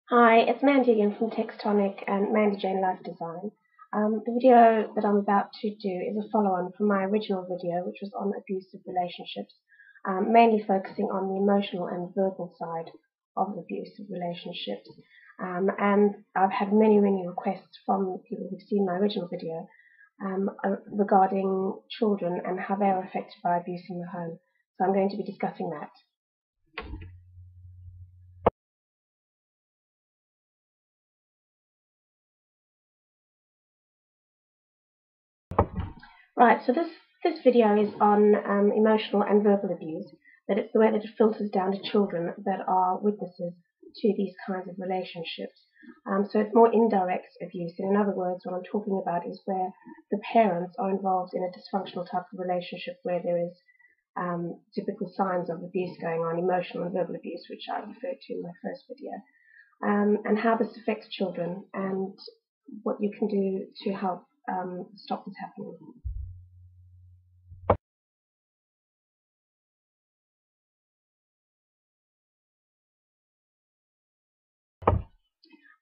Hi, it's Mandy again from Textonic and Mandy Jane Life Design. The video that I'm about to do is a follow-on from my original video, which was on abusive relationships, mainly focusing on the emotional and verbal side of abusive relationships. And I've had many requests from people who've seen my original video regarding children and how they are affected by abuse in the home. So I'm going to be discussing that. Right, so this video is on emotional and verbal abuse, that it's the way that it filters down to children that are witnesses to these kinds of relationships. So it's more indirect abuse, and in other words, what I'm talking about is where the parents are involved in a dysfunctional type of relationship where there is typical signs of abuse going on, emotional and verbal abuse, which I referred to in my first video, and how this affects children and what you can do to help stop this happening.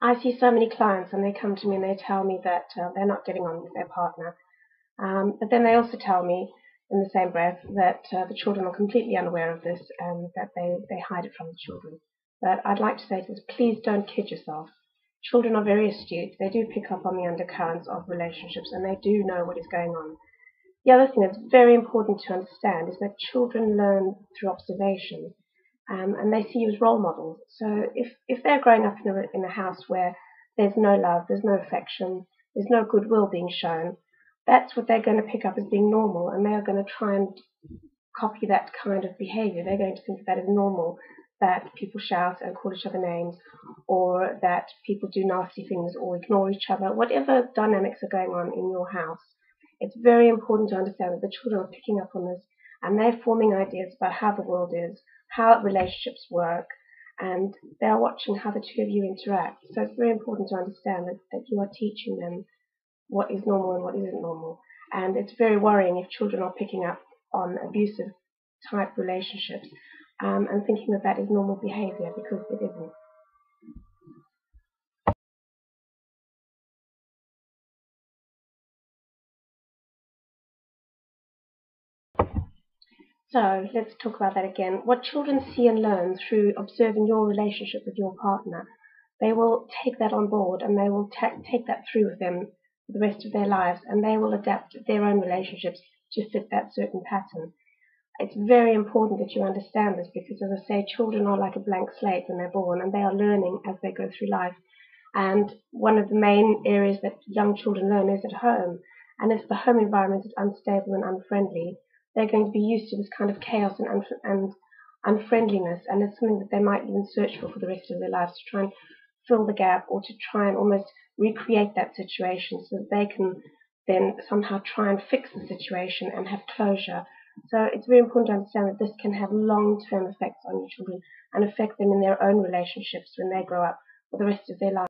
I see so many clients and they come to me and they tell me that they're not getting on with their partner. But then they also tell me in the same breath that the children are completely unaware of this and that they hide it from the children. But I'd like to say to this, please don't kid yourself. Children are very astute. They do pick up on the undercurrents of relationships and they do know what is going on. The other thing that's very important to understand is that children learn through observation. And they see you as role models. So if they're growing up in a house where there's no love, there's no affection, there's no goodwill being shown, that's what they're going to pick up as being normal, and they are going to try and copy that kind of behavior. They're going to think that is normal, that people shout and call each other names, or that people do nasty things or ignore each other. Whatever dynamics are going on in your house, it's very important to understand that the children are picking up on this and they're forming ideas about how the world is, how relationships work, and they're watching how the two of you interact. So it's very important to understand that you are teaching them what is normal and what isn't normal. And it's very worrying if children are picking up on abusive type relationships and thinking that that is normal behavior, because it isn't. So let's talk about that again. What children see and learn through observing your relationship with your partner, they will take that on board and they will take that through with them for the rest of their lives, and they will adapt their own relationships to fit that certain pattern. It's very important that you understand this because, as I say, children are like a blank slate when they're born and they are learning as they go through life. And one of the main areas that young children learn is at home. And if the home environment is unstable and unfriendly, they're going to be used to this kind of chaos and unfriendliness, and it's something that they might even search for the rest of their lives, to try and fill the gap or to try and almost recreate that situation so that they can then somehow try and fix the situation and have closure. So it's very important to understand that this can have long-term effects on your children and affect them in their own relationships when they grow up for the rest of their life.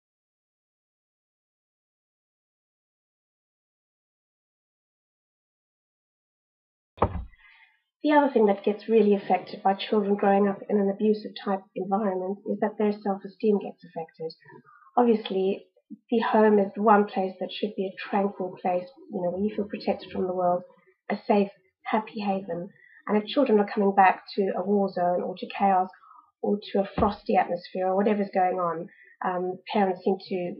The other thing that gets really affected by children growing up in an abusive type environment is that their self-esteem gets affected. Obviously, the home is the one place that should be a tranquil place, where you feel protected from the world, a safe, happy haven. And if children are coming back to a war zone or to chaos or to a frosty atmosphere or whatever's going on, parents seem to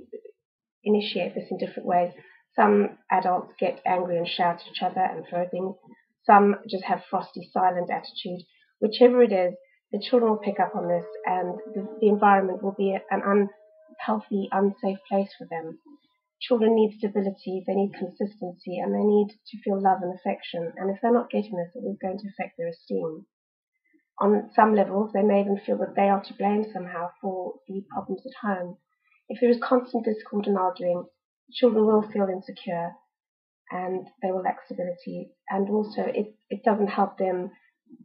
initiate this in different ways. Some adults get angry and shout at each other and throw things. Some just have frosty, silent attitude. Whichever it is, the children will pick up on this, and the environment will be an unhealthy, unsafe place for them. Children need stability, they need consistency, and they need to feel love and affection. And if they're not getting this, it is going to affect their esteem. On some levels, they may even feel that they are to blame somehow for the problems at home. If there is constant discord and arguing, children will feel insecure and they will lack stability. And also, it doesn't help them,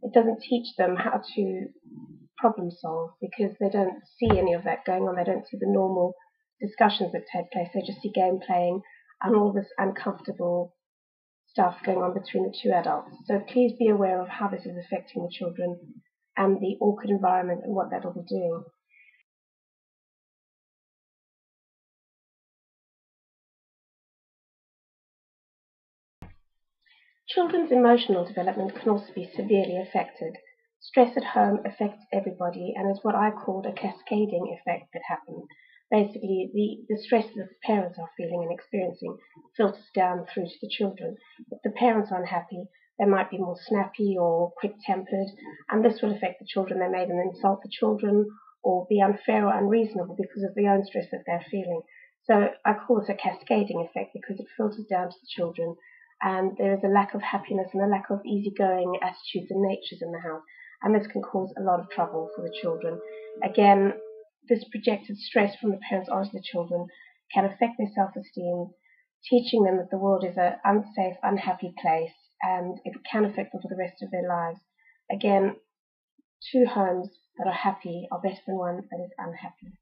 it doesn't teach them how to problem solve, because they don't see any of that going on. They don't see the normal discussions that take place. They just see game playing and all this uncomfortable stuff going on between the two adults. So please be aware of how this is affecting the children and the awkward environment and what that will be doing. Children's emotional development can also be severely affected. Stress at home affects everybody and is what I called a cascading effect that happens. Basically, the stress that the parents are feeling and experiencing filters down through to the children. If the parents are unhappy, they might be more snappy or quick-tempered, and this will affect the children. They may then insult the children or be unfair or unreasonable because of the own stress that they're feeling. So I call this a cascading effect because it filters down to the children, and there is a lack of happiness and a lack of easygoing attitudes and natures in the house, and this can cause a lot of trouble for the children. Again, this projected stress from the parents onto the children can affect their self-esteem, teaching them that the world is an unsafe, unhappy place, and it can affect them for the rest of their lives. Again, two homes that are happy are better than one that is unhappy.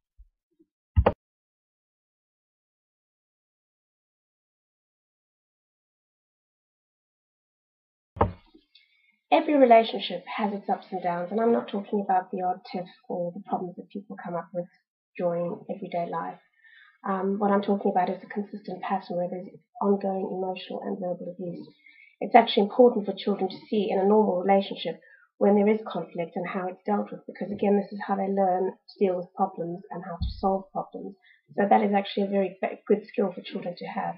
Every relationship has its ups and downs, and I'm not talking about the odd tiff or the problems that people come up with during everyday life. What I'm talking about is a consistent pattern where there's ongoing emotional and verbal abuse. It's actually important for children to see in a normal relationship when there is conflict and how it's dealt with, because again, this is how they learn to deal with problems and how to solve problems. So that is actually a very good skill for children to have.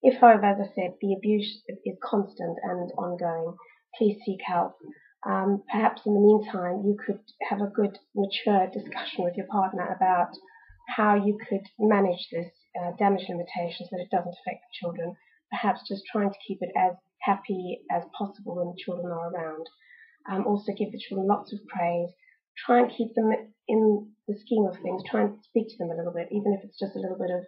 If, however, as I said, the abuse is constant and ongoing, please seek help. Perhaps in the meantime, you could have a good, mature discussion with your partner about how you could manage this damage limitation so that it doesn't affect the children. Perhaps just trying to keep it as happy as possible when the children are around. Also give the children lots of praise. Try and keep them in the scheme of things. Try and speak to them a little bit, even if it's just a little bit of,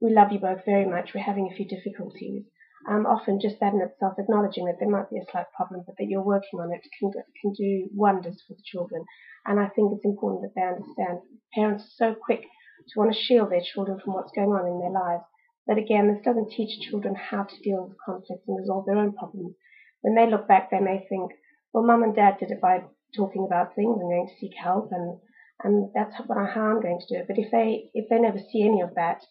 we love you both very much, we're having a few difficulties. Often just that in itself, acknowledging that there might be a slight problem, but that you're working on it can do wonders for the children. And I think it's important that they understand parents are so quick to want to shield their children from what's going on in their lives. But again, this doesn't teach children how to deal with conflicts and resolve their own problems. When they look back, they may think, well, mum and dad did it by talking about things and going to seek help, and that's how I'm going to do it. But if they never see any of that,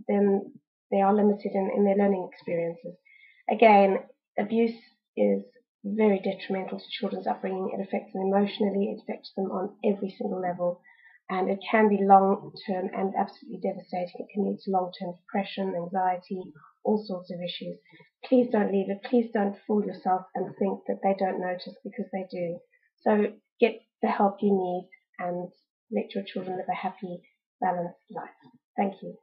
then they are limited in their learning experiences. Again, abuse is very detrimental to children's upbringing. It affects them emotionally, it affects them on every single level, and it can be long-term and absolutely devastating. It can lead to long-term depression, anxiety, all sorts of issues. Please don't leave it. Please don't fool yourself and think that they don't notice, because they do. So get the help you need and let your children live a happy, balanced life. Thank you.